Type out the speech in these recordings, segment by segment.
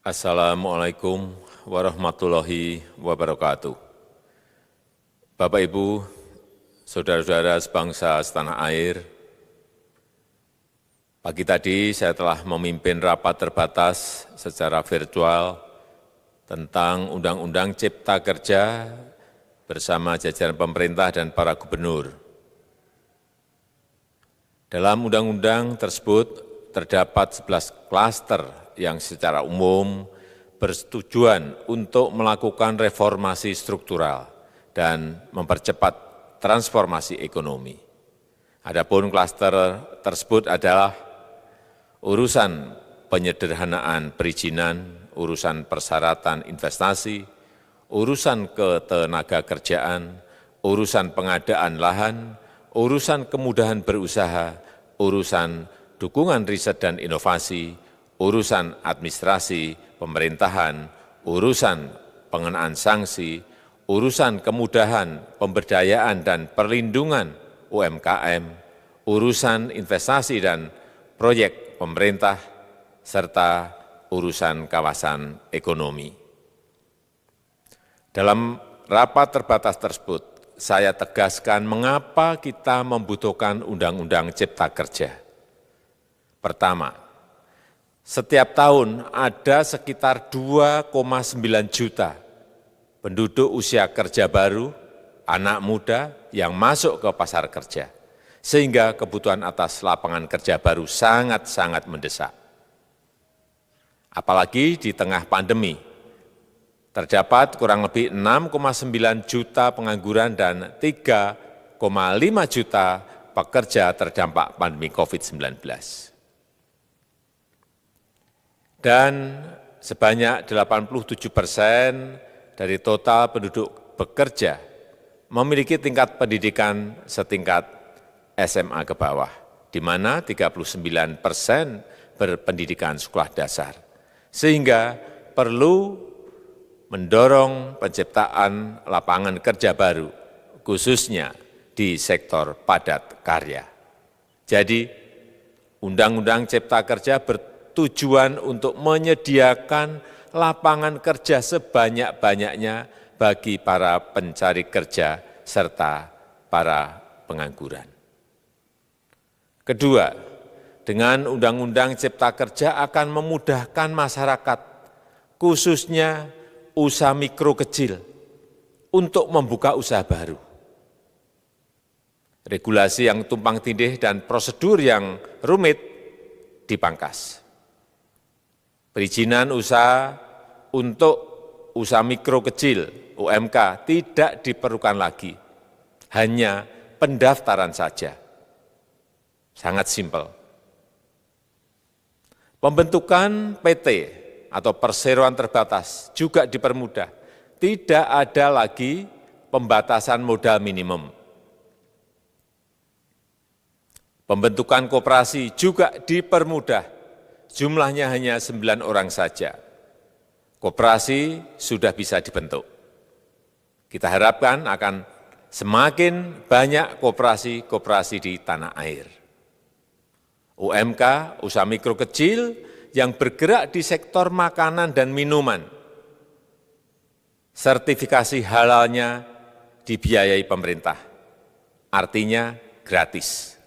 Assalamualaikum warahmatullahi wabarakatuh. Bapak, Ibu, saudara-saudara sebangsa setanah air, pagi tadi saya telah memimpin rapat terbatas secara virtual tentang Undang-Undang Cipta Kerja bersama jajaran pemerintah dan para gubernur. Dalam undang-undang tersebut terdapat 11 klaster yang secara umum bertujuan untuk melakukan reformasi struktural dan mempercepat transformasi ekonomi. Adapun klaster tersebut adalah urusan penyederhanaan perizinan, urusan persyaratan investasi, urusan ketenagakerjaan, urusan pengadaan lahan, urusan kemudahan berusaha, urusan dukungan riset dan inovasi, urusan administrasi pemerintahan, urusan pengenaan sanksi, urusan kemudahan pemberdayaan dan perlindungan UMKM, urusan investasi dan proyek pemerintah, serta urusan kawasan ekonomi. Dalam rapat terbatas tersebut, saya tegaskan mengapa kita membutuhkan Undang-Undang Cipta Kerja. Pertama, setiap tahun ada sekitar 2,9 juta penduduk usia kerja baru, anak muda yang masuk ke pasar kerja, sehingga kebutuhan atas lapangan kerja baru sangat-sangat mendesak. Apalagi di tengah pandemi, terdapat kurang lebih 6,9 juta pengangguran dan 3,5 juta pekerja terdampak pandemi COVID-19. Dan sebanyak 87% dari total penduduk bekerja memiliki tingkat pendidikan setingkat SMA ke bawah, di mana 39% berpendidikan sekolah dasar. Sehingga perlu mendorong penciptaan lapangan kerja baru, khususnya di sektor padat karya. Jadi, Undang-Undang Cipta Kerja bertujuan untuk menyediakan lapangan kerja sebanyak-banyaknya bagi para pencari kerja serta para pengangguran. Kedua, dengan Undang-Undang Cipta Kerja akan memudahkan masyarakat, khususnya usaha mikro kecil, untuk membuka usaha baru. Regulasi yang tumpang tindih dan prosedur yang rumit dipangkas. Perizinan usaha untuk usaha mikro kecil UMK tidak diperlukan lagi, hanya pendaftaran saja. Sangat simpel. Pembentukan PT atau perseroan terbatas juga dipermudah. Tidak ada lagi pembatasan modal minimum. Pembentukan koperasi juga dipermudah. Jumlahnya hanya 9 orang saja. Koperasi sudah bisa dibentuk. Kita harapkan akan semakin banyak koperasi-koperasi di tanah air. UMK, usaha mikro kecil yang bergerak di sektor makanan dan minuman, sertifikasi halalnya dibiayai pemerintah, artinya gratis.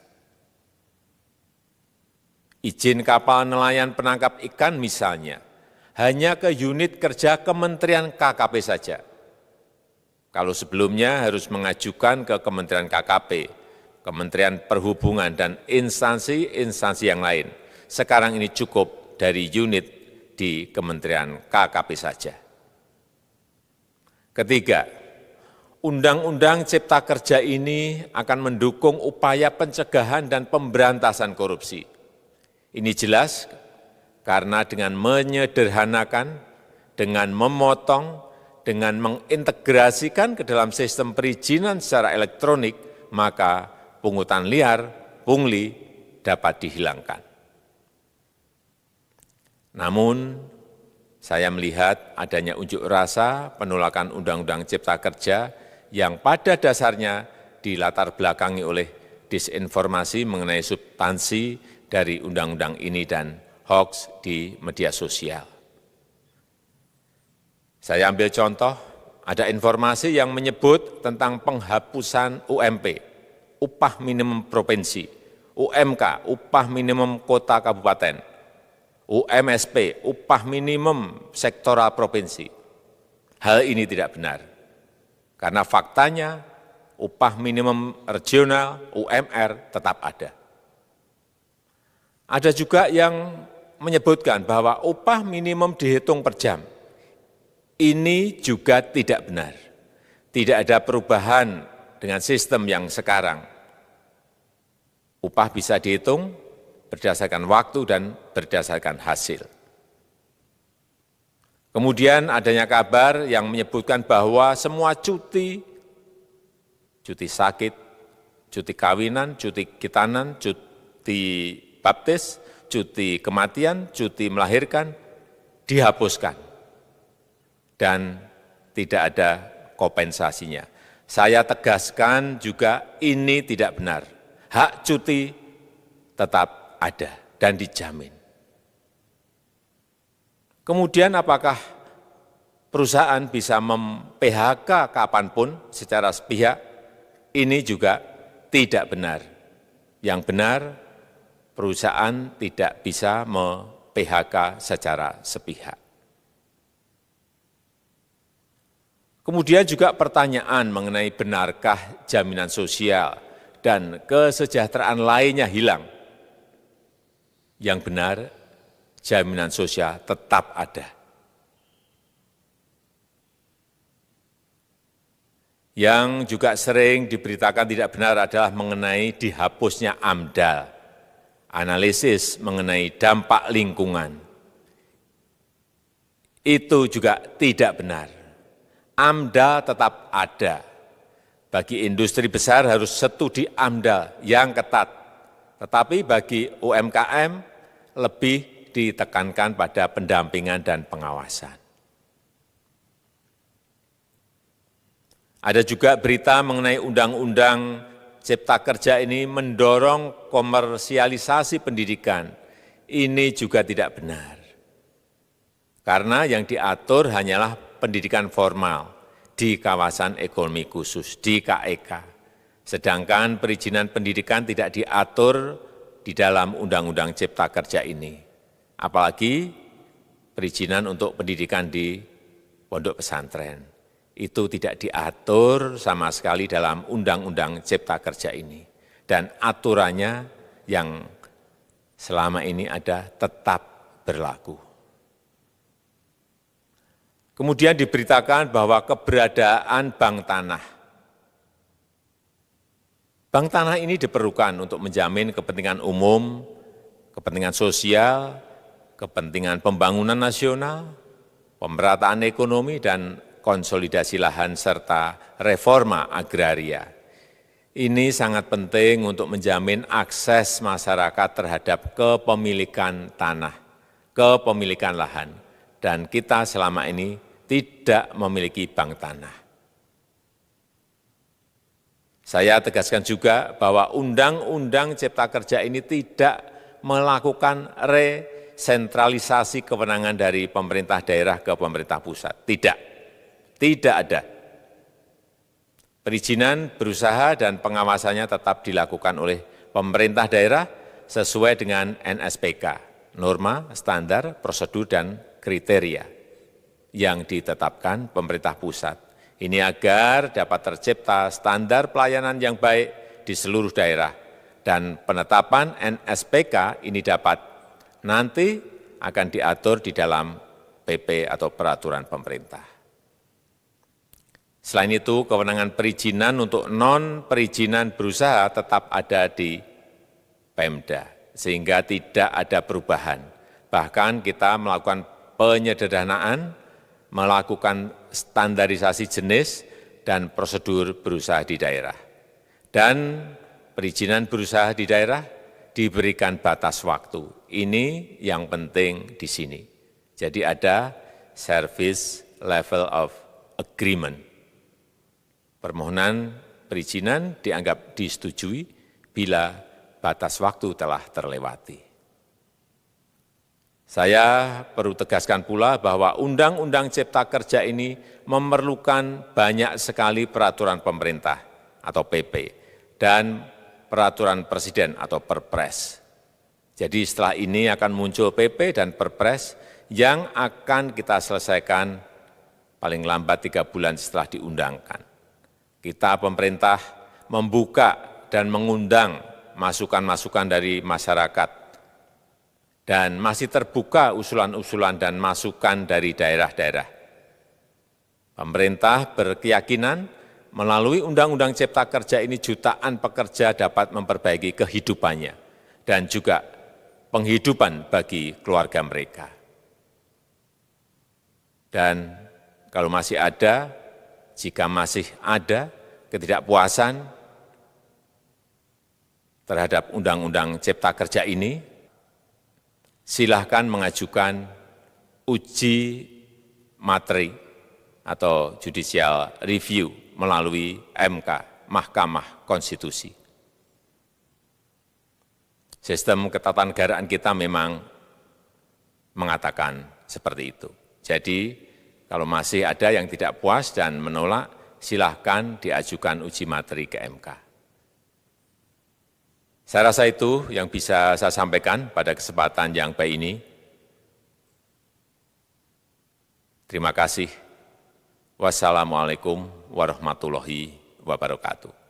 Izin kapal nelayan penangkap ikan misalnya, hanya ke unit kerja Kementerian KKP saja. Kalau sebelumnya harus mengajukan ke Kementerian KKP, Kementerian Perhubungan, dan instansi-instansi yang lain. Sekarang ini cukup dari unit di Kementerian KKP saja. Ketiga, Undang-Undang Cipta Kerja ini akan mendukung upaya pencegahan dan pemberantasan korupsi. Ini jelas karena dengan menyederhanakan, dengan memotong, dengan mengintegrasikan ke dalam sistem perizinan secara elektronik, maka pungutan liar, pungli dapat dihilangkan. Namun, saya melihat adanya unjuk rasa penolakan Undang-Undang Cipta Kerja yang pada dasarnya dilatar belakangi oleh disinformasi mengenai substansi dari undang-undang ini dan hoax di media sosial. Saya ambil contoh, ada informasi yang menyebut tentang penghapusan UMP, upah minimum provinsi, UMK, upah minimum kota kabupaten, UMSP, upah minimum sektoral provinsi. Hal ini tidak benar, karena faktanya upah minimum regional, UMR, tetap ada. Ada juga yang menyebutkan bahwa upah minimum dihitung per jam. Ini juga tidak benar. Tidak ada perubahan dengan sistem yang sekarang. Upah bisa dihitung berdasarkan waktu dan berdasarkan hasil. Kemudian adanya kabar yang menyebutkan bahwa semua cuti sakit, cuti kawinan, cuti khitanan, cuti baptis, cuti kematian, cuti melahirkan, dihapuskan. Dan tidak ada kompensasinya. Saya tegaskan juga ini tidak benar. Hak cuti tetap ada dan dijamin. Kemudian apakah perusahaan bisa mem-PHK kapanpun secara sepihak? Ini juga tidak benar. Yang benar, perusahaan tidak bisa me-PHK secara sepihak. Kemudian juga pertanyaan mengenai benarkah jaminan sosial dan kesejahteraan lainnya hilang. Yang benar, jaminan sosial tetap ada. Yang juga sering diberitakan tidak benar adalah mengenai dihapusnya AMDAL, analisis mengenai dampak lingkungan. Itu juga tidak benar. AMDAL tetap ada. Bagi industri besar harus studi AMDAL yang ketat. Tetapi bagi UMKM lebih ditekankan pada pendampingan dan pengawasan. Ada juga berita mengenai Undang-Undang Cipta Kerja ini mendorong komersialisasi pendidikan. Ini juga tidak benar. Karena yang diatur hanyalah pendidikan formal di kawasan ekonomi khusus, di KEK. Sedangkan perizinan pendidikan tidak diatur di dalam Undang-Undang Cipta Kerja ini. Apalagi perizinan untuk pendidikan di pondok pesantren. Itu tidak diatur sama sekali dalam Undang-Undang Cipta Kerja ini. Dan aturannya yang selama ini ada tetap berlaku. Kemudian diberitakan bahwa keberadaan bank tanah. Bank tanah ini diperlukan untuk menjamin kepentingan umum, kepentingan sosial, kepentingan pembangunan nasional, pemerataan ekonomi, dan konsolidasi lahan serta reforma agraria. Ini sangat penting untuk menjamin akses masyarakat terhadap kepemilikan tanah, kepemilikan lahan. Dan kita selama ini tidak memiliki bank tanah. Saya tegaskan juga bahwa Undang-Undang Cipta Kerja ini tidak melakukan resentralisasi kewenangan dari pemerintah daerah ke pemerintah pusat. Tidak ada. Perizinan berusaha dan pengawasannya tetap dilakukan oleh pemerintah daerah sesuai dengan NSPK, norma, standar, prosedur, dan kriteria yang ditetapkan pemerintah pusat. Ini agar dapat tercipta standar pelayanan yang baik di seluruh daerah. Dan penetapan NSPK ini dapat nanti akan diatur di dalam PP atau peraturan pemerintah. Selain itu, kewenangan perizinan untuk non-perizinan berusaha tetap ada di Pemda, sehingga tidak ada perubahan. Bahkan kita melakukan penyederhanaan, melakukan standarisasi jenis dan prosedur berusaha di daerah. Dan perizinan berusaha di daerah diberikan batas waktu. Ini yang penting di sini. Jadi ada service level of agreement. Permohonan perizinan dianggap disetujui bila batas waktu telah terlewati. Saya perlu tegaskan pula bahwa Undang-Undang Cipta Kerja ini memerlukan banyak sekali peraturan pemerintah atau PP dan peraturan presiden atau Perpres. Jadi setelah ini akan muncul PP dan Perpres yang akan kita selesaikan paling lambat 3 bulan setelah diundangkan. Kita pemerintah membuka dan mengundang masukan-masukan dari masyarakat dan masih terbuka usulan-usulan dan masukan dari daerah-daerah. Pemerintah berkeyakinan melalui Undang-Undang Cipta Kerja ini jutaan pekerja dapat memperbaiki kehidupannya dan juga penghidupan bagi keluarga mereka. Dan kalau masih ada, jika masih ada ketidakpuasan terhadap Undang-Undang Cipta Kerja ini, silahkan mengajukan uji materi atau judicial review melalui MK, Mahkamah Konstitusi. Sistem ketatanegaraan kita memang mengatakan seperti itu. Jadi, kalau masih ada yang tidak puas dan menolak, silahkan diajukan uji materi ke MK. Saya rasa itu yang bisa saya sampaikan pada kesempatan yang baik ini. Terima kasih. Wassalamualaikum warahmatullahi wabarakatuh.